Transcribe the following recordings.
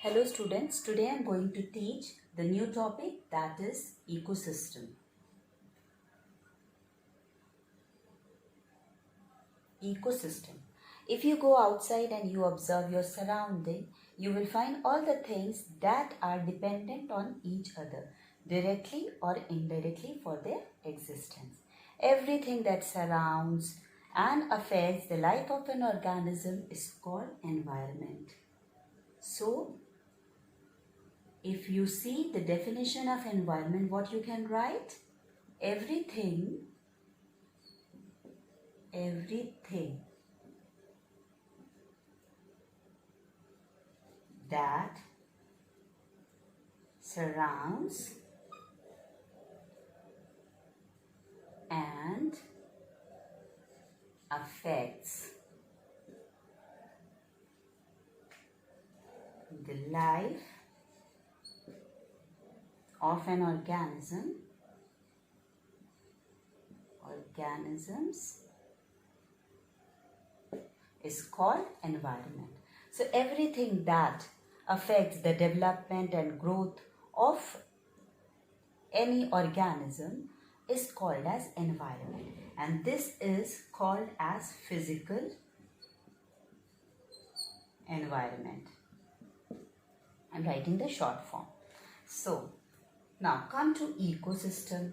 Hello students, today I am going to teach the new topic, that is ecosystem. Ecosystem. If you go outside and you observe your surrounding, you will find all the things that are dependent on each other, directly or indirectly for their existence. Everything that surrounds and affects the life of an organism is called environment. So, if you see the definition of environment, what you can write? Everything that surrounds and affects the life of an organisms is called environment. So everything that affects the development and growth of any organism is called as environment, and this is called as physical environment. I'm writing the short form. So now come to ecosystem.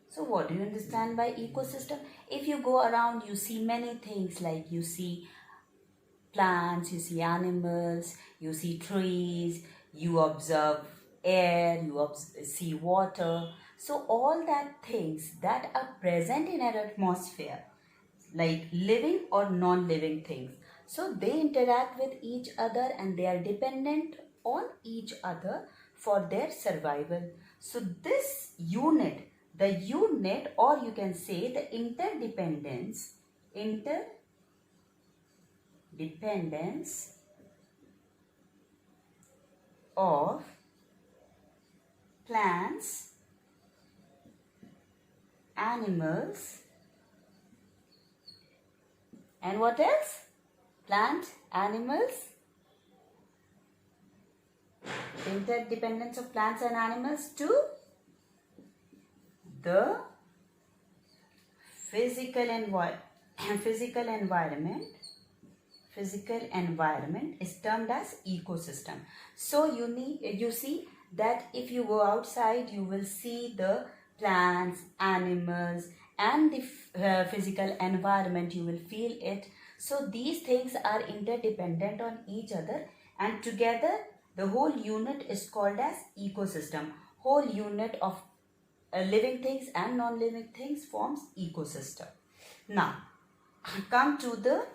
So what do you understand by ecosystem? If you go around, you see many things, like you see plants, you see animals, you see trees, you observe air, you see water. So all that things that are present in our atmosphere, like living or non-living things, so they interact with each other and they are dependent on each other for their survival. So this unit, or you can say the interdependence of plants, animals, and what else? Interdependence of plants and animals to the physical environment is termed as ecosystem. So you see that if you go outside, you will see the plants, animals, and the physical environment, you will feel it. So these things are interdependent on each other, and together the whole unit is called as ecosystem. Whole unit of living things and non-living things forms ecosystem. Now come to the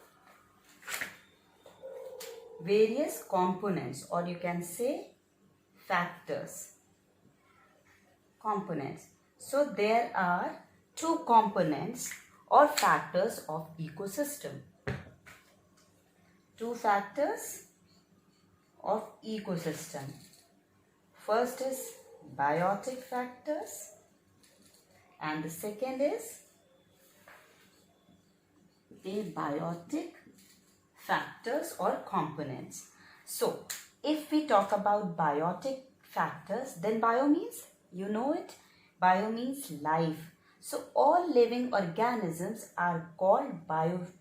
various components, or you can say components. So there are two components or factors of ecosystem. Two factors of ecosystem. First is biotic factors and the second is abiotic factors or components. So if we talk about biotic factors, then bio means, you know it, bio means life. So all living organisms are called biotic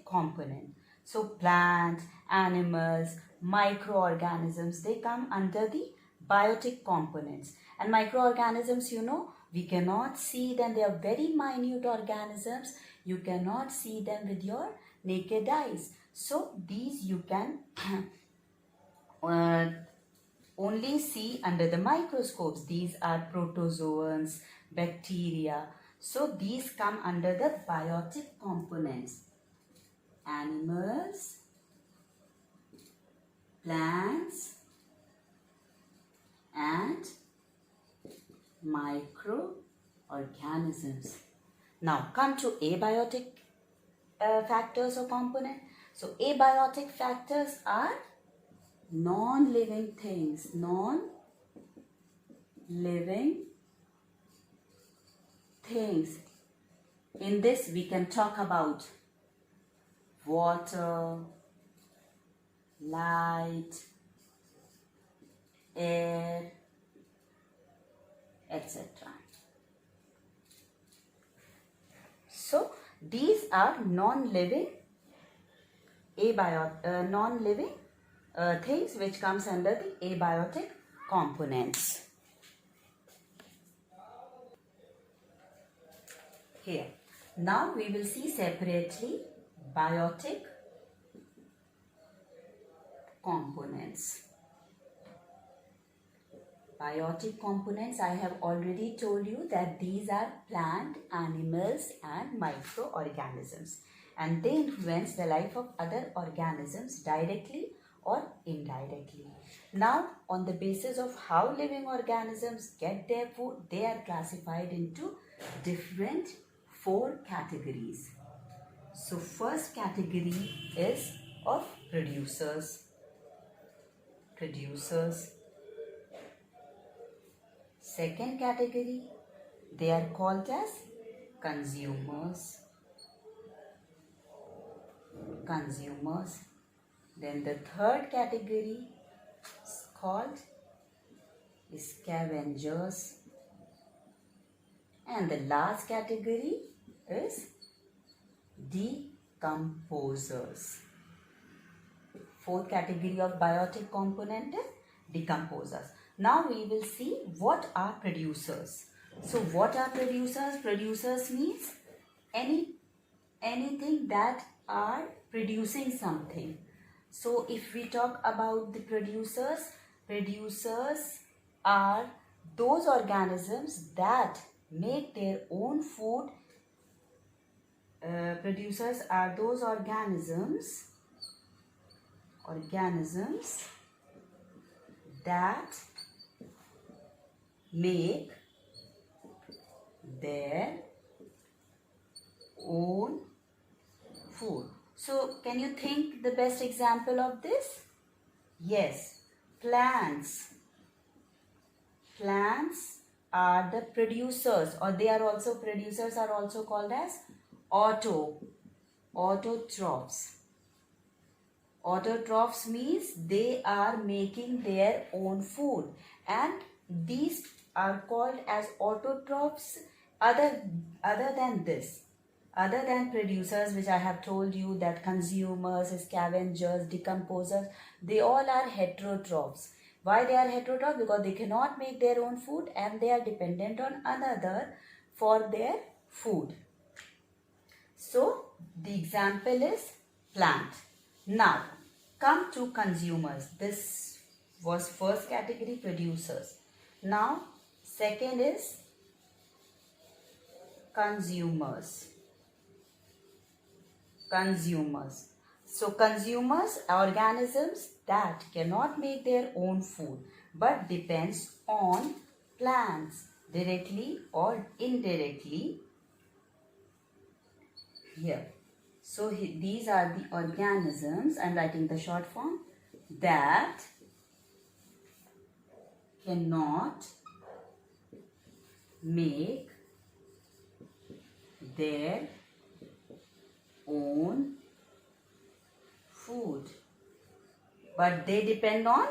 component. So plants, animals, microorganisms, they come under the biotic components. And microorganisms, you know, we cannot see them. They are very minute organisms. You cannot see them with your naked eyes. So these you can only see under the microscopes. These are protozoans, bacteria. So these come under the biotic components. Animals, plants, and microorganisms. Now come to abiotic factors or component. So abiotic factors are non-living things. In this we can talk about water, light, air, etc. So these are non-living things which comes under the abiotic components. Here, now we will see separately biotic components. Biotic components, I have already told you that these are plant, animals and microorganisms, and they influence the life of other organisms directly or indirectly. Now, on the basis of how living organisms get their food, they are classified into different 4 categories. So, first category is of producers. Second category, they are called as consumers. Then the third category is called scavengers. And the last category is decomposers. Fourth category of biotic component is decomposers. Now we will see what are producers. So what are producers? Producers means anything that are producing something. So if we talk about the producers are those organisms that make their own food. Producers are those organisms that make their own food. So can you think the best example of this? Yes, plants. Plants are the producers, or they are also producers, are also called as autotrophs. Autotrophs means they are making their own food, and these are called as autotrophs other than producers, which I have told you that consumers, scavengers, decomposers, they all are heterotrophs. Why they are heterotrophs? Because they cannot make their own food and they are dependent on another for their food. So the example is plant. Now come to consumers. This was first category, producers. Now second is consumers. So consumers are organisms that cannot make their own food but depends on plants directly or indirectly. Here. So these are the organisms, I am writing the short form, that cannot make their own food, but they depend on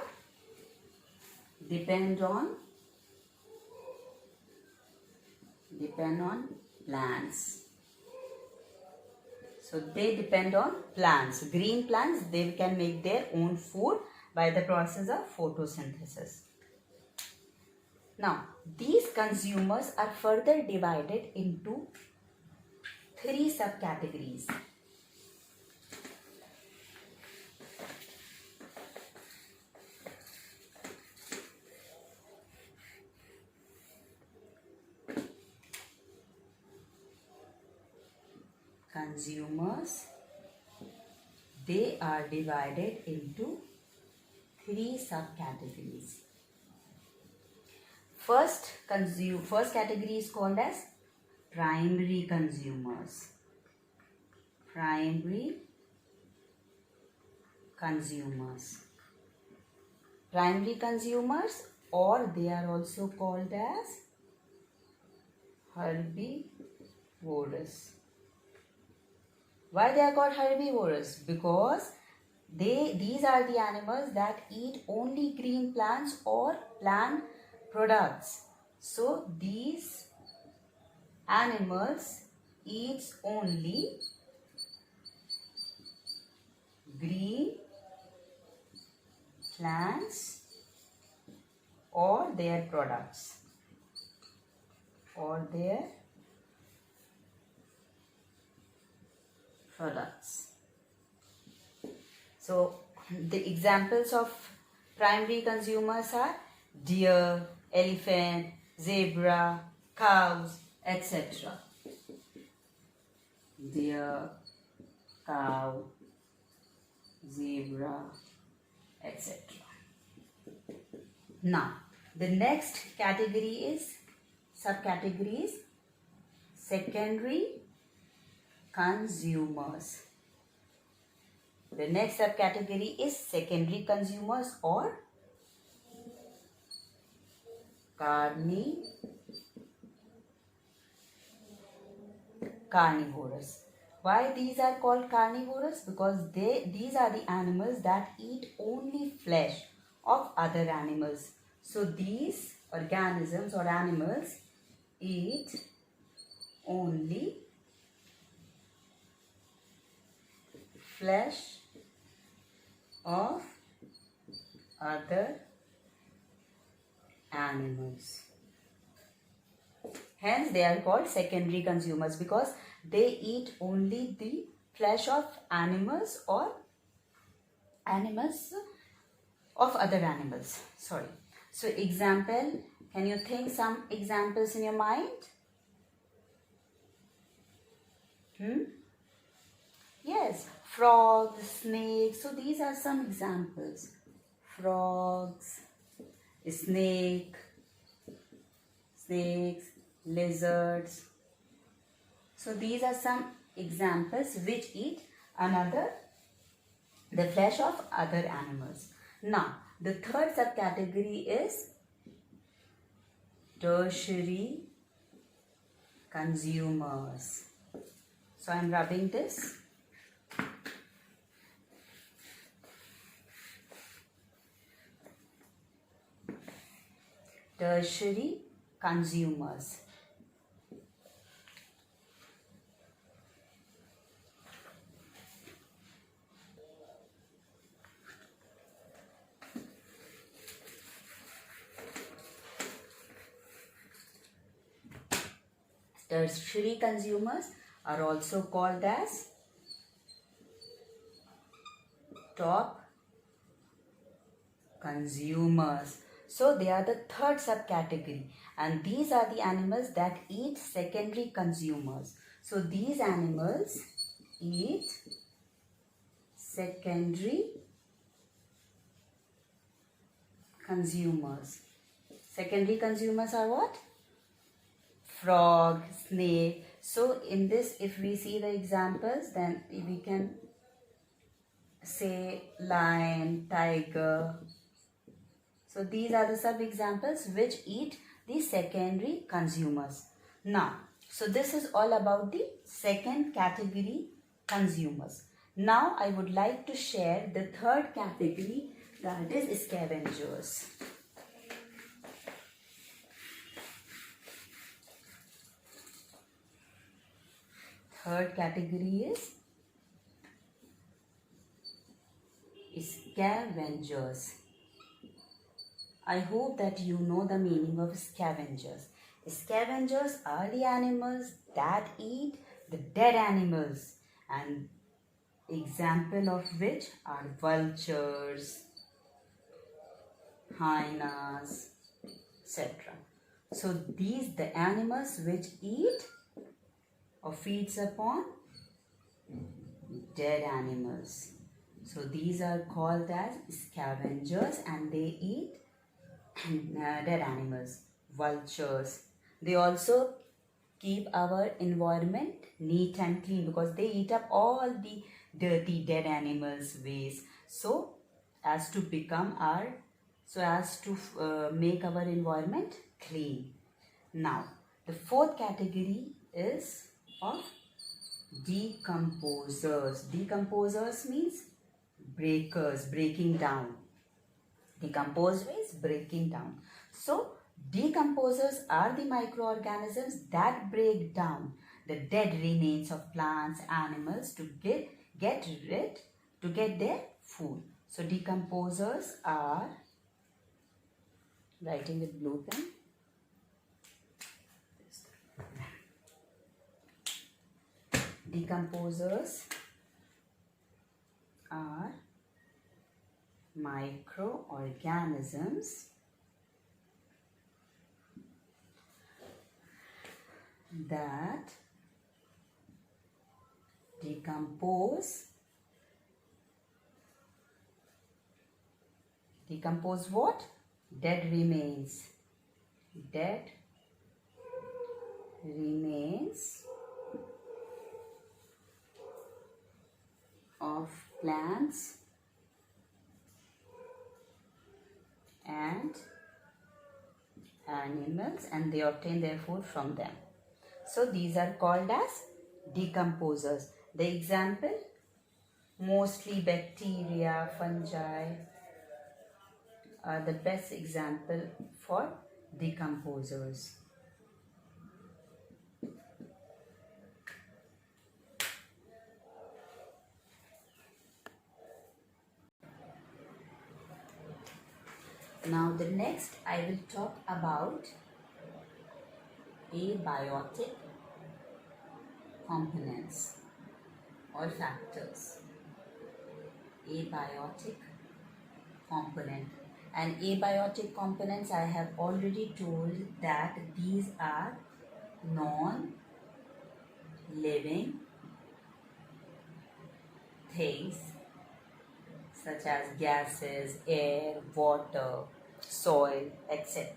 plants. So they depend on plants. Green plants, they can make their own food by the process of photosynthesis. Now, these consumers are further divided into 3 subcategories. Consumers, they are divided into 3 subcategories. First category is called as primary consumers. Primary consumers, or they are also called as herbivores. Why they are called herbivorous? Because these are the animals that eat only green plants or plant products. So these animals eats only green plants or their products So the examples of primary consumers are deer, elephant, zebra, cows, etc. Deer, cow, zebra, etc. Now, the next category is subcategories secondary consumers. The next subcategory is secondary consumers or carnivorous. Why these are called carnivorous? Because these are the animals that eat only flesh of other animals. So these organisms or animals eat only flesh of other animals. Hence they are called secondary consumers because they eat only the flesh of animals or animals of other animals. Sorry. So example, can you think some examples in your mind? Yes, frogs, snakes. So these are some examples. Frogs, snakes, lizards. So these are some examples which eat the flesh of other animals. Now, the third subcategory is tertiary consumers. So I am rubbing this. Tertiary consumers. Tertiary consumers are also called as top consumers. So they are the third subcategory and these are the animals that eat secondary consumers. So these animals eat secondary consumers. Secondary consumers are what? Frog, snake. So in this, if we see the examples, then we can say lion, tiger. So these are the sub-examples which eat the secondary consumers. Now, so this is all about the second category consumers. Now I would like to share the third category, that is scavengers. Third category is scavengers. I hope that you know the meaning of scavengers. Scavengers are the animals that eat the dead animals, and example of which are vultures, hyenas, etc. So these the animals which eat or feeds upon dead animals. So these are called as scavengers and they eat dead animals, vultures. They also keep our environment neat and clean because they eat up all the dirty dead animals waste. So as to make our environment clean. Now the fourth category is of Decomposers. Decomposers means breakers, breaking down. Decompose means breaking down. So decomposers are the microorganisms that break down the dead remains of plants, animals to get rid to get their food. So decomposers are, writing with blue pen, decomposers are microorganisms that decompose what? Dead remains of plants and animals, and they obtain their food from them. So these are called as decomposers. The example, mostly bacteria, fungi are the best example for decomposers. Now the next I will talk about abiotic components or factors. Abiotic component. And abiotic components, I have already told that these are non-living things such as gases, air, water, soil, etc.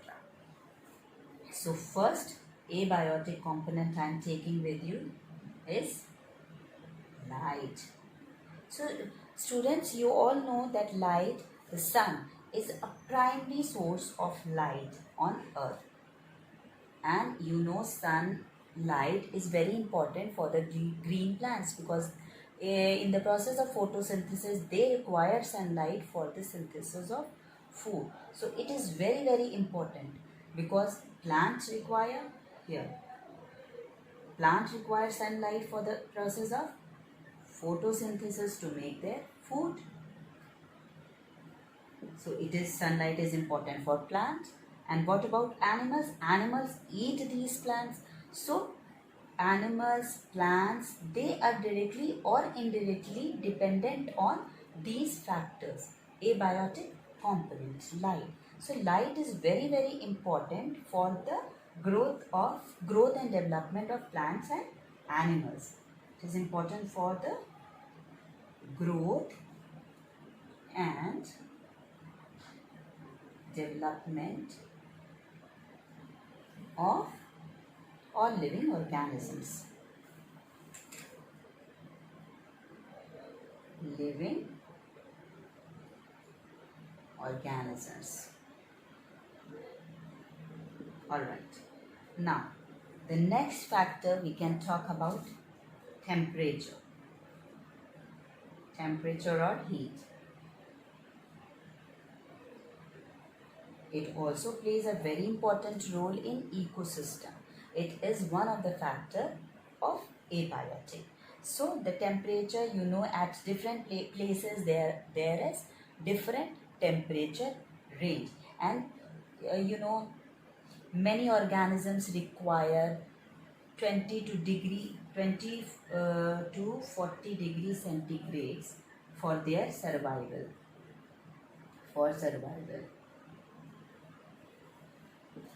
So first abiotic component I am taking with you is light. So students, you all know that light, the sun, is a primary source of light on earth. And you know sunlight is very important for the green plants, because in the process of photosynthesis they require sunlight for the synthesis of food. So it is very, very important, because plants require sunlight for the process of photosynthesis to make their food. So sunlight is important for plants. And what about animals? Animals eat these plants. So animals, plants, they are directly or indirectly dependent on these factors. Abiotic components, light. So light is very, very important for the growth and development of plants and animals. It is important for the growth and development of all living organisms. Living organisms. Alright. Now, the next factor we can talk about temperature. Temperature or heat. It also plays a very important role in ecosystem. It is one of the factor of abiotic. So the temperature, you know, at different places there is different temperature range, and you know, many organisms require 20 to 40 degrees centigrades for their survival.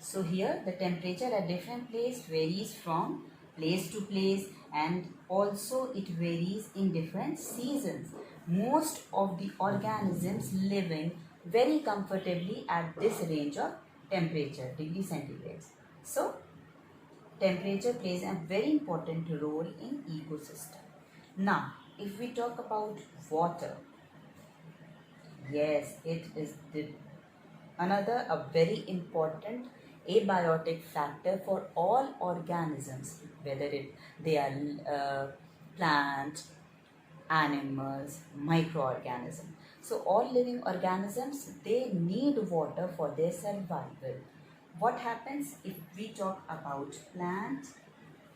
So here the temperature at different place varies from place to place, and also it varies in different seasons. Most of the organisms living very comfortably at this range of temperature, degree centigrades. So temperature plays a very important role in ecosystem. Now, if we talk about water, yes, it is another a very important abiotic factor for all organisms, whether they are plant, animals, microorganisms. So all living organisms, they need water for their survival. What happens if we talk about plant?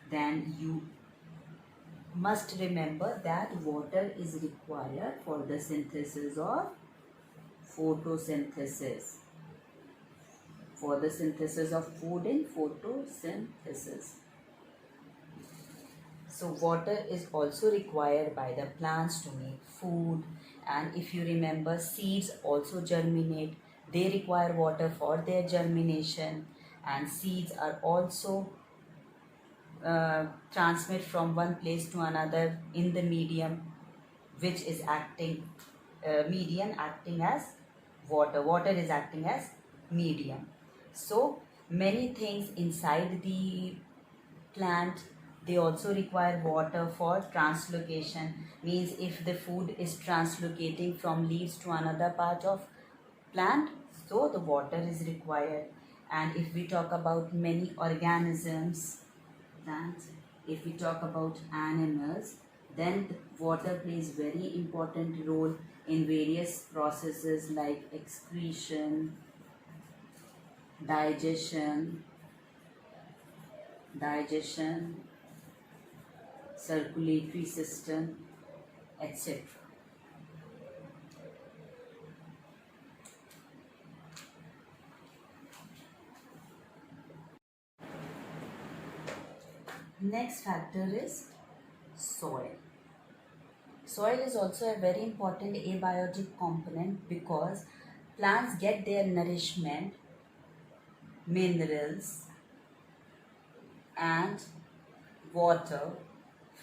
Then you must remember that water is required for the synthesis of photosynthesis. For the synthesis of food in photosynthesis. So water is also required by the plants to make food, and if you remember, seeds also germinate. They require water for their germination, and seeds are also transmit from one place to another in the medium, which is medium acting as water. Water is acting as medium. So many things inside the plant, they also require water for translocation. Means if the food is translocating from leaves to another part of plant, so the water is required. And if we talk about many organisms, plants, if we talk about animals, then the water plays very important role in various processes like excretion, digestion, circulatory system, etc. Next factor is soil. Soil is also a very important abiotic component because plants get their nourishment, minerals and water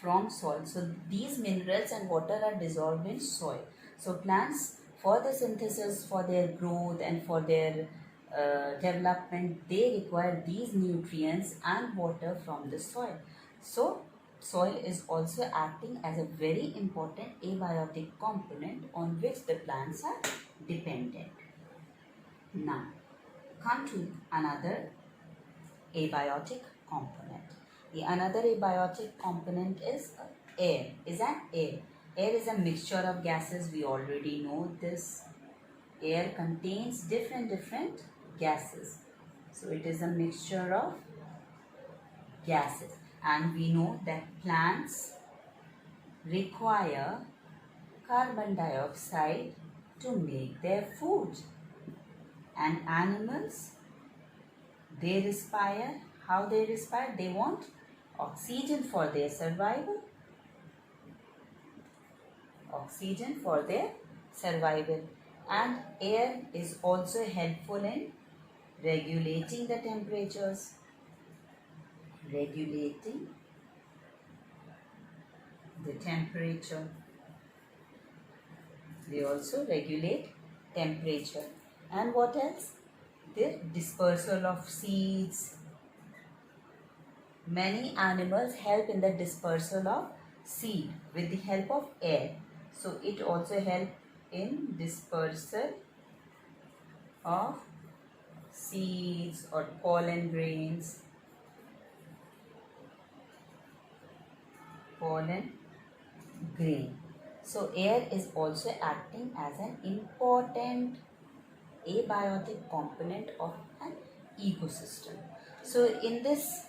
from soil. So these minerals and water are dissolved in soil. So plants, for the synthesis, for their growth and for their development, they require these nutrients and water from the soil. So soil is also acting as a very important abiotic component on which the plants are dependent. Now come to another abiotic component. The another abiotic component is air. Is that air? Air is a mixture of gases. We already know this. Air contains different gases. So it is a mixture of gases. And we know that plants require carbon dioxide to make their food. And animals, they respire. How they respire? They want oxygen for their survival. Oxygen for their survival. And air is also helpful in regulating the temperatures. Regulating the temperature. They also regulate temperature. And what else? The dispersal of seeds. Many animals help in the dispersal of seed with the help of air. So it also helps in dispersal of seeds or pollen grains. Pollen grain. So air is also acting as an important abiotic component of an ecosystem. So in this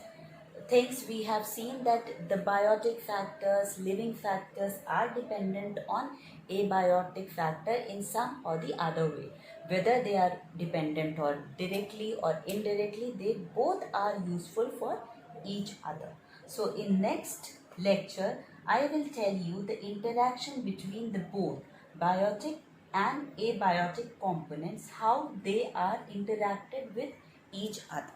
things we have seen that the biotic factors, living factors are dependent on abiotic factor in some or the other way. Whether they are dependent or directly or indirectly, they both are useful for each other. So in next lecture, I will tell you the interaction between the both biotic and abiotic components, how they are interacted with each other.